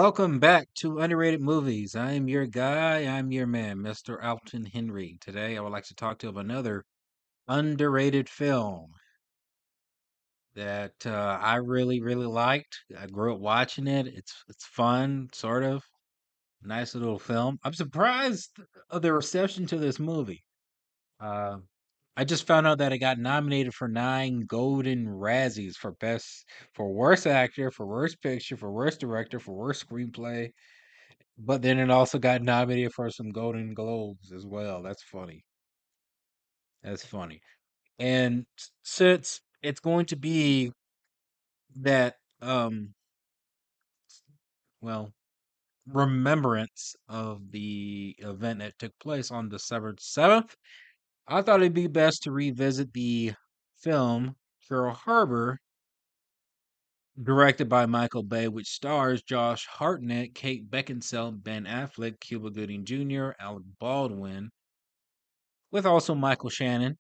Welcome back to Underrated Movies. I'm your guy, I'm your man, Mr. Alton Henry. Today I would like to talk to you about another underrated film that I really liked. I grew up watching it. It's fun, sort of. Nice little film. I'm surprised of the reception to this movie. Uh, I just found out that it got nominated for 9 Golden Razzies for worst actor, for worst picture, for worst director, for worst screenplay. But then it also got nominated for some Golden Globes as well. That's funny. That's funny. And since it's going to be that well, remembrance of the event that took place on December 7th, I thought it'd be best to revisit the film Pearl Harbor, directed by Michael Bay, which stars Josh Hartnett, Kate Beckinsale, Ben Affleck, Cuba Gooding Jr., Alec Baldwin, with also Michael Shannon.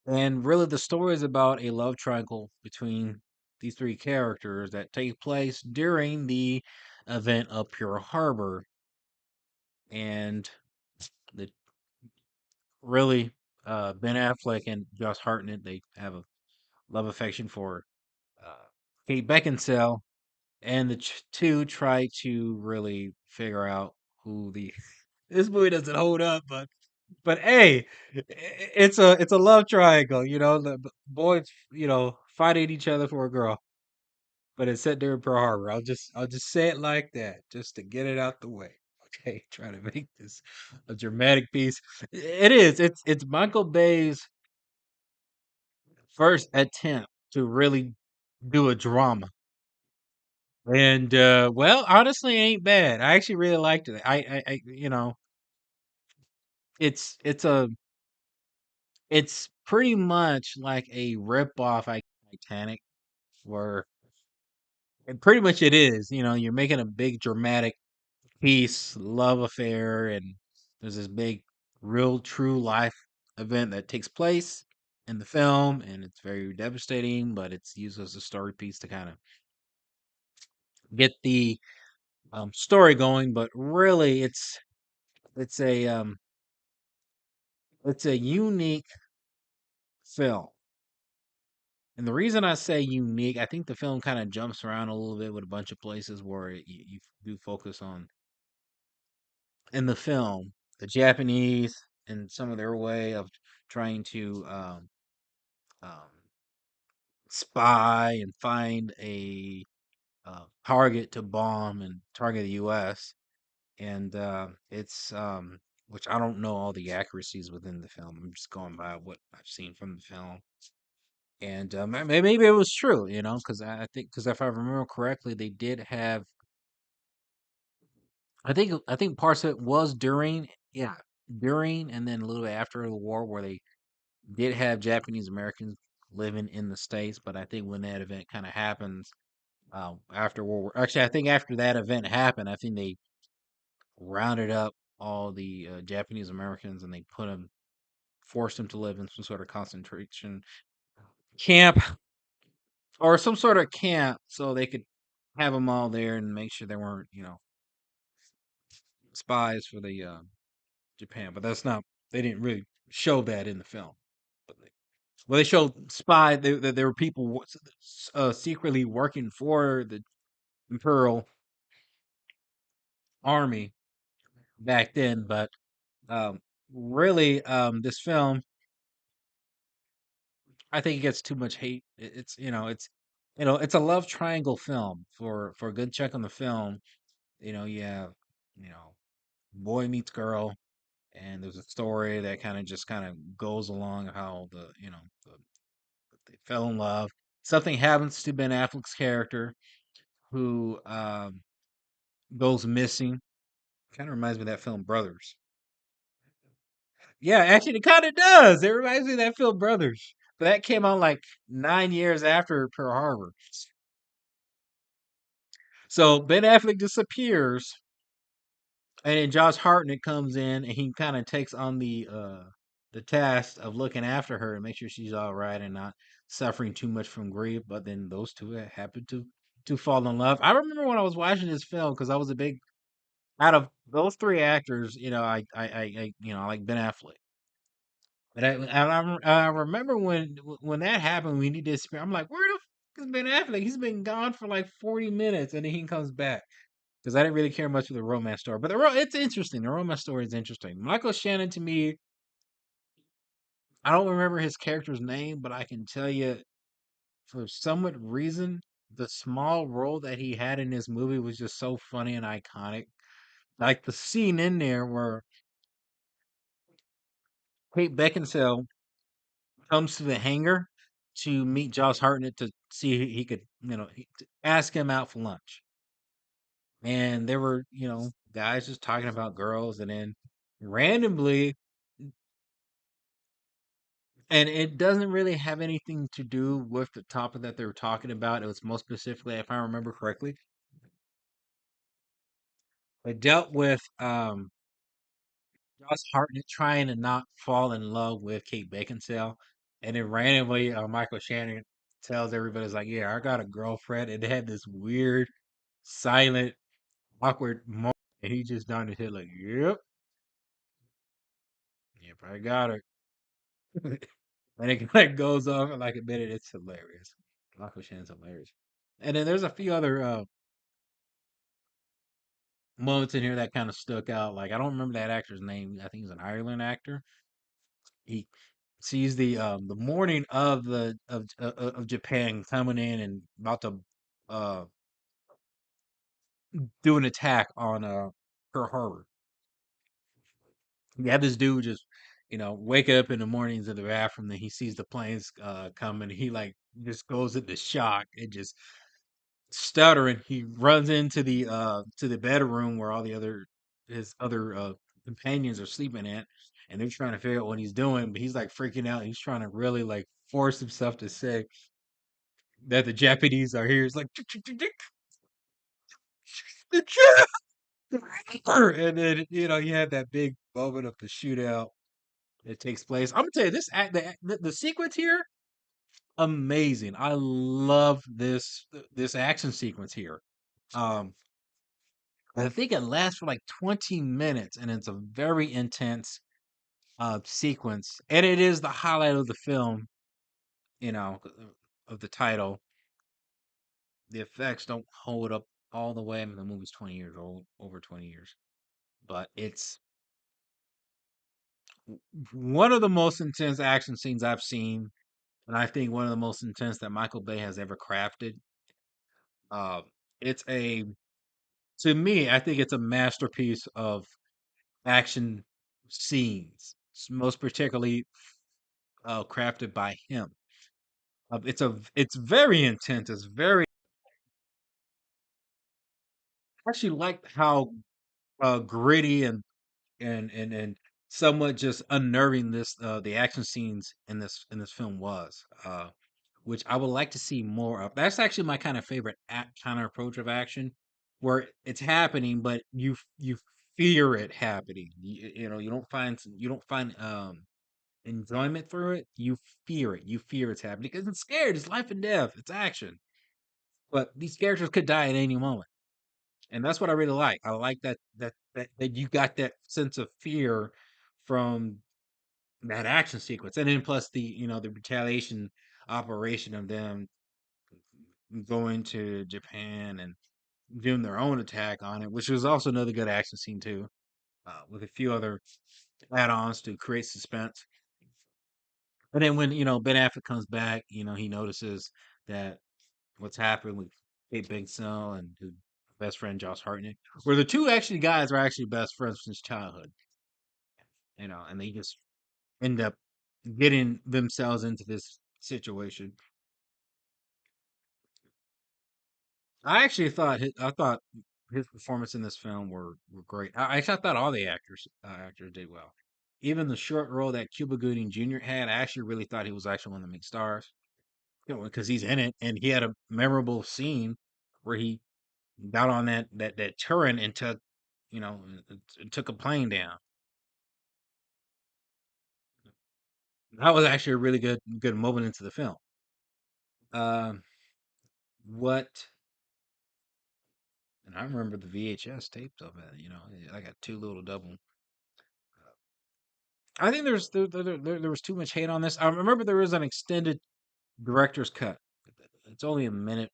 And really, the story is about a love triangle between these three characters that take place during the event of Pearl Harbor. And the really, Ben Affleck and Josh Hartnett, they have a love affection for uh, Kate Beckinsale, and the two try to really figure out who the. This movie doesn't hold up, but hey, it's a love triangle. The boys, fighting each other for a girl, but it's set there in Pearl Harbor. I'll just say it like that, just to get it out the way. Okay, try to make this a dramatic piece. It is. It's Michael Bay's first attempt to really do a drama, and well, honestly, it ain't bad. I actually really liked it. It's pretty much like a rip-off Titanic, where and pretty much it is. You're making a big dramatic piece, love affair, and there's this big, real, true life event that takes place in the film, and it's very devastating, but it's used as a story piece to kind of get the story going. But really, it's a um, it's a unique film. And the reason I say unique, I think the film kind of jumps around a little bit with a bunch of places where you do focus on in the film the Japanese and some of their way of trying to um, spy and find a target to bomb and target the U.S. And it's which I don't know all the accuracies within the film. I'm just going by what I've seen from the film. And maybe it was true, because I think because if I remember correctly, they did have. I think parts of it was during, yeah, during and then a little bit after the war, where they did have Japanese Americans living in the states. But I think when that event kind of happens, after World War, actually, I think after that event happened, I think they rounded up all the Japanese Americans and they forced them to live in some sort of concentration camp or some sort of camp so they could have them all there and make sure they weren't, spies for the Japan. But that's not. They didn't really show that in the film. But they showed that there were people secretly working for the Imperial Army back then. But um, really, this film, I think it gets too much hate. It's a love triangle film for a good chunk of the film. You have you know boy meets girl, and there's a story that kind of goes along how they fell in love. Something happens to Ben Affleck's character, who goes missing. Kind of reminds me of that film Brothers. Yeah, actually, it kind of does. It reminds me of that film Brothers. But that came out like 9 years after Pearl Harbor. So Ben Affleck disappears, and then Josh Hartnett comes in, and he kind of takes on the task of looking after her and make sure she's all right and not suffering too much from grief. But then those two happen to to fall in love. I remember when I was watching this film because I was a big out of those three actors. I like Ben Affleck. But I remember when that happened, we need this. I'm like, where the fuck is Ben Affleck? He's been gone for like 40 minutes, and then he comes back because I didn't really care much for the romance story. But it's interesting. The romance story is interesting. Michael Shannon to me, I don't remember his character's name, but I can tell you for some reason, the small role that he had in this movie was just so funny and iconic. Like the scene in there where Kate Beckinsale comes to the hangar to meet Josh Hartnett to see if he could, to ask him out for lunch. And there were, guys just talking about girls, and then randomly, and it doesn't really have anything to do with the topic that they were talking about. It was most specifically, if I remember correctly, it dealt with Josh Hartnett trying to not fall in love with Kate Beckinsale, and then randomly, Michael Shannon tells everybody's like, "Yeah, I got a girlfriend," and they had this weird, silent, awkward moment, and he just done his head like, "Yep, yep, I got her," and it like goes on for like a minute. It's hilarious. Michael Shannon's hilarious, and then there's a few other moments in here that kind of stuck out. Like I don't remember that actor's name. I think he's an Ireland actor. He sees the morning of of Japan coming in and about to uh do an attack on Pearl Harbor. You have this dude just wake up in the mornings in the bathroom, then he sees the planes coming. He like just goes into shock and just stuttering. He runs into the bedroom where all the other his other companions are sleeping at, and they're trying to figure out what he's doing, but he's like freaking out. He's trying to really like force himself to say that the Japanese are here. It's like the and then you have that big moment of the shootout that takes place. I'm gonna tell you this the sequence here, amazing. I love this action sequence here. Um, I think it lasts for like 20 minutes, and it's a very intense sequence, and it is the highlight of the film. You know, of the title. The effects don't hold up all the way. I mean, the movie's 20 years old, over 20 years, but it's one of the most intense action scenes I've seen, and I think one of the most intense that Michael Bay has ever crafted. Uh, it's a to me, I think it's a masterpiece of action scenes, most particularly crafted by him. It's very intense. It's very I actually like how gritty and somewhat just unnerving this the action scenes in this film was. Which I would like to see more of. That's actually my kind of favorite kind of approach of action, where it's happening, but you fear it happening. You don't find enjoyment through it. You fear it. You fear it's happening because it's scared. It's life and death. It's action. But these characters could die at any moment, and that's what I really like. I like that you got that sense of fear from that action sequence, and then plus the retaliation operation of them going to Japan and doing their own attack on it, which was also another good action scene too, with a few other add-ons to create suspense. And then when Ben Affleck comes back, he notices that what's happened with Kate Beckinsale and his best friend Josh Hartnett, where the two actually guys are actually best friends since childhood, and they just end up getting themselves into this situation. I thought his performance in this film were great. I thought all the actors did well. Even the short role that Cuba Gooding Jr. had, I actually really thought he was actually one of the main stars. Because he's in it, and he had a memorable scene where he got on that turret and took, took a plane down. That was actually a really good moment into the film. Um, what? And I remember the VHS tapes of it. I got two little double. I think there was too much hate on this. I remember there was an extended director's cut. It's only a minute,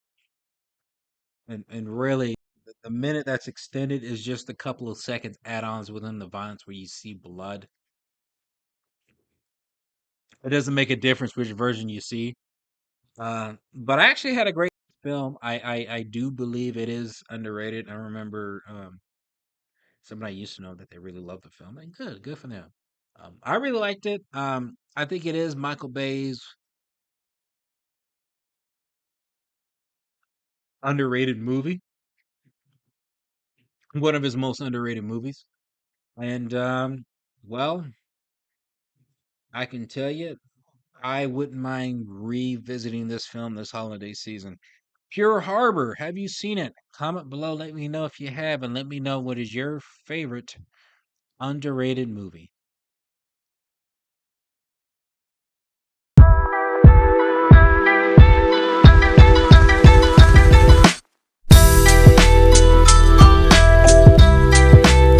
and really, the minute that's extended is just a couple of seconds add-ons within the violence where you see blood. It doesn't make a difference which version you see. But I actually had a great film. I do believe it is underrated. I remember somebody I used to know that they really loved the film. And good for them. I really liked it. I think it is Michael Bay's underrated movie, one of his most underrated movies. And well, I can tell you, I wouldn't mind revisiting this film this holiday season. Pure Harbor, have you seen it? Comment below, let me know if you have, and let me know what is your favorite underrated movie.